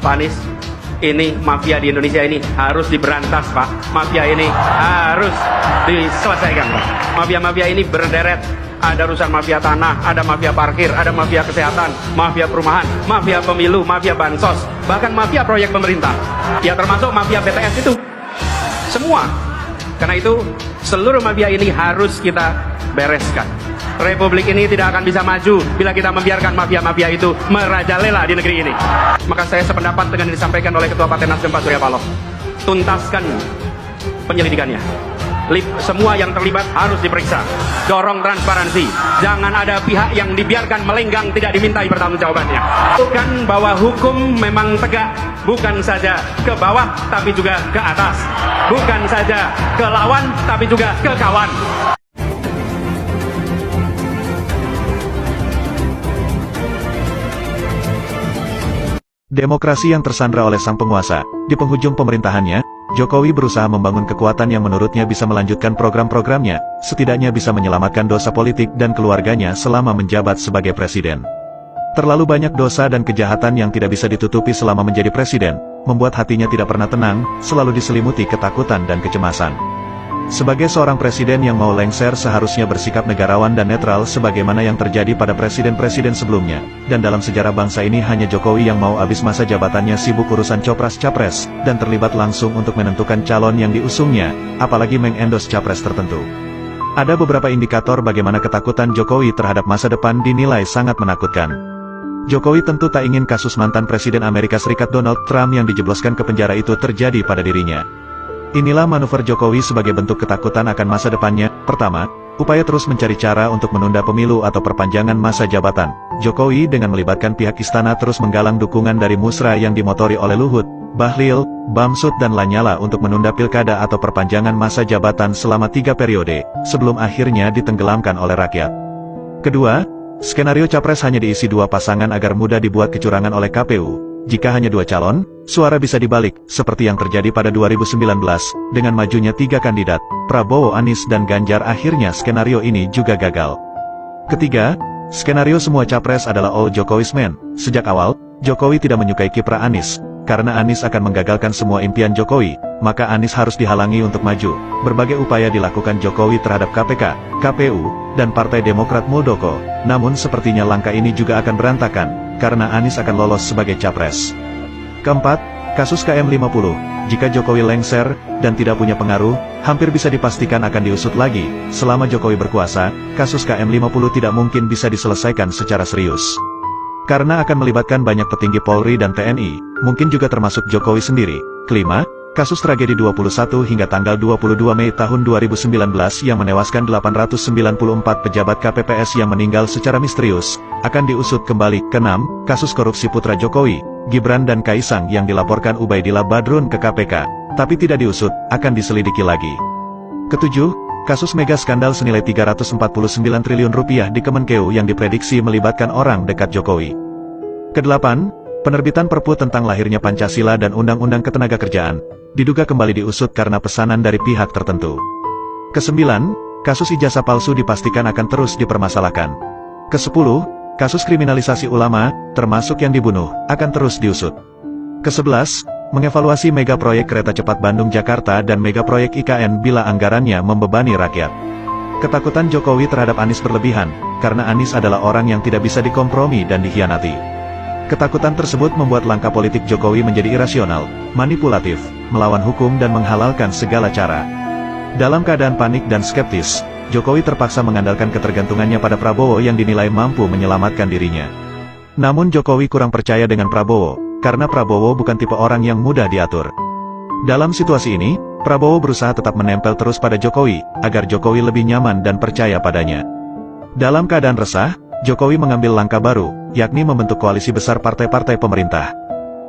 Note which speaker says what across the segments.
Speaker 1: Pak Anies, ini mafia di Indonesia ini harus diberantas, Pak. Mafia ini harus diselesaikan, Pak. Mafia-mafia ini berderet. Ada urusan mafia tanah, ada mafia parkir, ada mafia kesehatan, mafia perumahan, mafia pemilu, mafia bansos, bahkan mafia proyek pemerintah. Ya termasuk mafia BTS itu. Semua. Karena itu seluruh mafia ini harus kita bereskan. Republik ini tidak akan bisa maju bila kita membiarkan mafia-mafia itu merajalela di negeri ini. Maka saya sependapat dengan yang disampaikan oleh Ketua Partai Nasdem Pak Surya Paloh. Tuntaskan penyelidikannya. Semua yang terlibat harus diperiksa. Dorong transparansi. Jangan ada pihak yang dibiarkan melenggang tidak dimintai pertanggungjawabannya. Bukan bahwa hukum memang tegak, bukan saja ke bawah tapi juga ke atas. Bukan saja ke lawan tapi juga ke kawan.
Speaker 2: Demokrasi yang tersandra oleh sang penguasa. Di penghujung pemerintahannya, Jokowi berusaha membangun kekuatan yang menurutnya bisa melanjutkan program-programnya, setidaknya bisa menyelamatkan dosa politik dan keluarganya selama menjabat sebagai presiden. Terlalu banyak dosa dan kejahatan yang tidak bisa ditutupi selama menjadi presiden, membuat hatinya tidak pernah tenang, selalu diselimuti ketakutan dan kecemasan. Sebagai seorang presiden yang mau lengser seharusnya bersikap negarawan dan netral sebagaimana yang terjadi pada presiden-presiden sebelumnya, dan dalam sejarah bangsa ini hanya Jokowi yang mau habis masa jabatannya sibuk urusan copras-capres, dan terlibat langsung untuk menentukan calon yang diusungnya, apalagi mengendos capres tertentu. Ada beberapa indikator bagaimana ketakutan Jokowi terhadap masa depan dinilai sangat menakutkan. Jokowi tentu tak ingin kasus mantan Presiden Amerika Serikat Donald Trump yang dijebloskan ke penjara itu terjadi pada dirinya. Inilah manuver Jokowi sebagai bentuk ketakutan akan masa depannya. Pertama, upaya terus mencari cara untuk menunda pemilu atau perpanjangan masa jabatan. Jokowi dengan melibatkan pihak istana terus menggalang dukungan dari musra yang dimotori oleh Luhut, Bahlil, Bamsud dan Lanyala untuk menunda pilkada atau perpanjangan masa jabatan selama 3 periode, sebelum akhirnya ditenggelamkan oleh rakyat. Kedua, skenario capres hanya diisi 2 pasangan agar mudah dibuat kecurangan oleh KPU. Jika hanya 2 calon, suara bisa dibalik, seperti yang terjadi pada 2019, dengan majunya 3 kandidat, Prabowo, Anies dan Ganjar. Akhirnya skenario ini juga gagal. Ketiga, skenario semua capres adalah all Jokowi's man. Sejak awal, Jokowi tidak menyukai kiprah Anies, karena Anies akan menggagalkan semua impian Jokowi, maka Anies harus dihalangi untuk maju. Berbagai upaya dilakukan Jokowi terhadap KPK, KPU, dan Partai Demokrat Muldoko, namun sepertinya langkah ini juga akan berantakan, karena Anies akan lolos sebagai capres. Keempat, kasus KM50. Jika Jokowi lengser, dan tidak punya pengaruh, hampir bisa dipastikan akan diusut lagi. Selama Jokowi berkuasa, kasus KM50 tidak mungkin bisa diselesaikan secara serius. Karena akan melibatkan banyak petinggi Polri dan TNI, mungkin juga termasuk Jokowi sendiri. Kelima, kasus tragedi 21 hingga tanggal 22 Mei tahun 2019 yang menewaskan 894 pejabat KPPS yang meninggal secara misterius, akan diusut kembali. Keenam, kasus korupsi putra Jokowi, Gibran dan Kaisang yang dilaporkan Ubaidillah Badrun ke KPK, tapi tidak diusut, akan diselidiki lagi. Ketujuh, kasus mega skandal senilai 349 triliun rupiah di Kemenkeu yang diprediksi melibatkan orang dekat Jokowi. Kedelapan, penerbitan Perpu tentang lahirnya Pancasila dan Undang-Undang Ketenagakerjaan, diduga kembali diusut karena pesanan dari pihak tertentu. Kesembilan, kasus ijazah palsu dipastikan akan terus dipermasalahkan. Kesepuluh, kasus kriminalisasi ulama, termasuk yang dibunuh, akan terus diusut. Kesebelas, mengevaluasi mega proyek kereta cepat Bandung-Jakarta dan mega proyek IKN bila anggarannya membebani rakyat. Ketakutan Jokowi terhadap Anies berlebihan, karena Anies adalah orang yang tidak bisa dikompromi dan dikhianati. Ketakutan tersebut membuat langkah politik Jokowi menjadi irasional, manipulatif, melawan hukum dan menghalalkan segala cara. Dalam keadaan panik dan skeptis, Jokowi terpaksa mengandalkan ketergantungannya pada Prabowo yang dinilai mampu menyelamatkan dirinya. Namun Jokowi kurang percaya dengan Prabowo, karena Prabowo bukan tipe orang yang mudah diatur. Dalam situasi ini, Prabowo berusaha tetap menempel terus pada Jokowi, agar Jokowi lebih nyaman dan percaya padanya. Dalam keadaan resah, Jokowi mengambil langkah baru, yakni membentuk koalisi besar partai-partai pemerintah.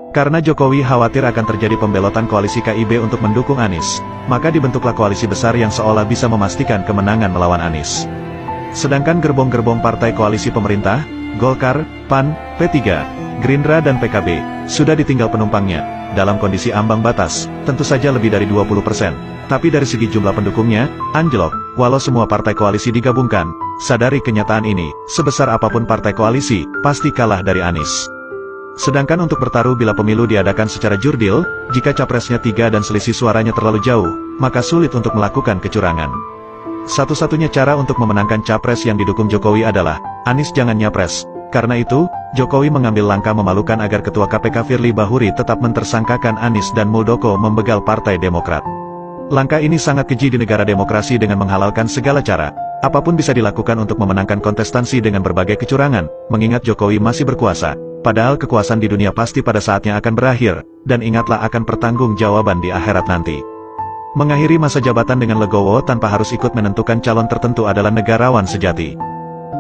Speaker 2: Karena Jokowi khawatir akan terjadi pembelotan koalisi KIB untuk mendukung Anies, maka dibentuklah koalisi besar yang seolah bisa memastikan kemenangan melawan Anies. Sedangkan gerbong-gerbong partai koalisi pemerintah, Golkar, PAN, P3, Gerindra dan PKB, sudah ditinggal penumpangnya, dalam kondisi ambang batas, tentu saja lebih dari 20%. Tapi dari segi jumlah pendukungnya, anjlok, walau semua partai koalisi digabungkan. Sadari kenyataan ini, sebesar apapun partai koalisi, pasti kalah dari Anies. Sedangkan untuk bertaruh bila pemilu diadakan secara jurdil, jika capresnya 3 dan selisih suaranya terlalu jauh, maka sulit untuk melakukan kecurangan. Satu-satunya cara untuk memenangkan capres yang didukung Jokowi adalah, Anies jangan nyapres. Karena itu, Jokowi mengambil langkah memalukan agar Ketua KPK Firly Bahuri tetap mentersangkakan Anies dan Muldoko membegal Partai Demokrat. Langkah ini sangat keji di negara demokrasi dengan menghalalkan segala cara. Apapun bisa dilakukan untuk memenangkan kontestansi dengan berbagai kecurangan, mengingat Jokowi masih berkuasa. Padahal kekuasaan di dunia pasti pada saatnya akan berakhir, dan ingatlah akan pertanggungjawaban di akhirat nanti. Mengakhiri masa jabatan dengan legowo tanpa harus ikut menentukan calon tertentu adalah negarawan sejati.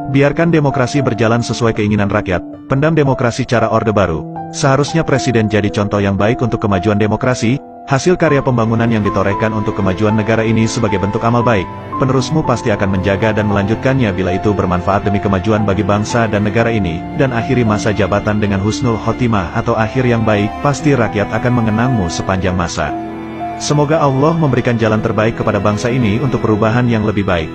Speaker 2: Biarkan demokrasi berjalan sesuai keinginan rakyat, pendam demokrasi cara Orde Baru. Seharusnya Presiden jadi contoh yang baik untuk kemajuan demokrasi, hasil karya pembangunan yang ditorehkan untuk kemajuan negara ini sebagai bentuk amal baik. Penerusmu pasti akan menjaga dan melanjutkannya bila itu bermanfaat demi kemajuan bagi bangsa dan negara ini, dan akhiri masa jabatan dengan husnul khotimah atau akhir yang baik, pasti rakyat akan mengenangmu sepanjang masa. Semoga Allah memberikan jalan terbaik kepada bangsa ini untuk perubahan yang lebih baik.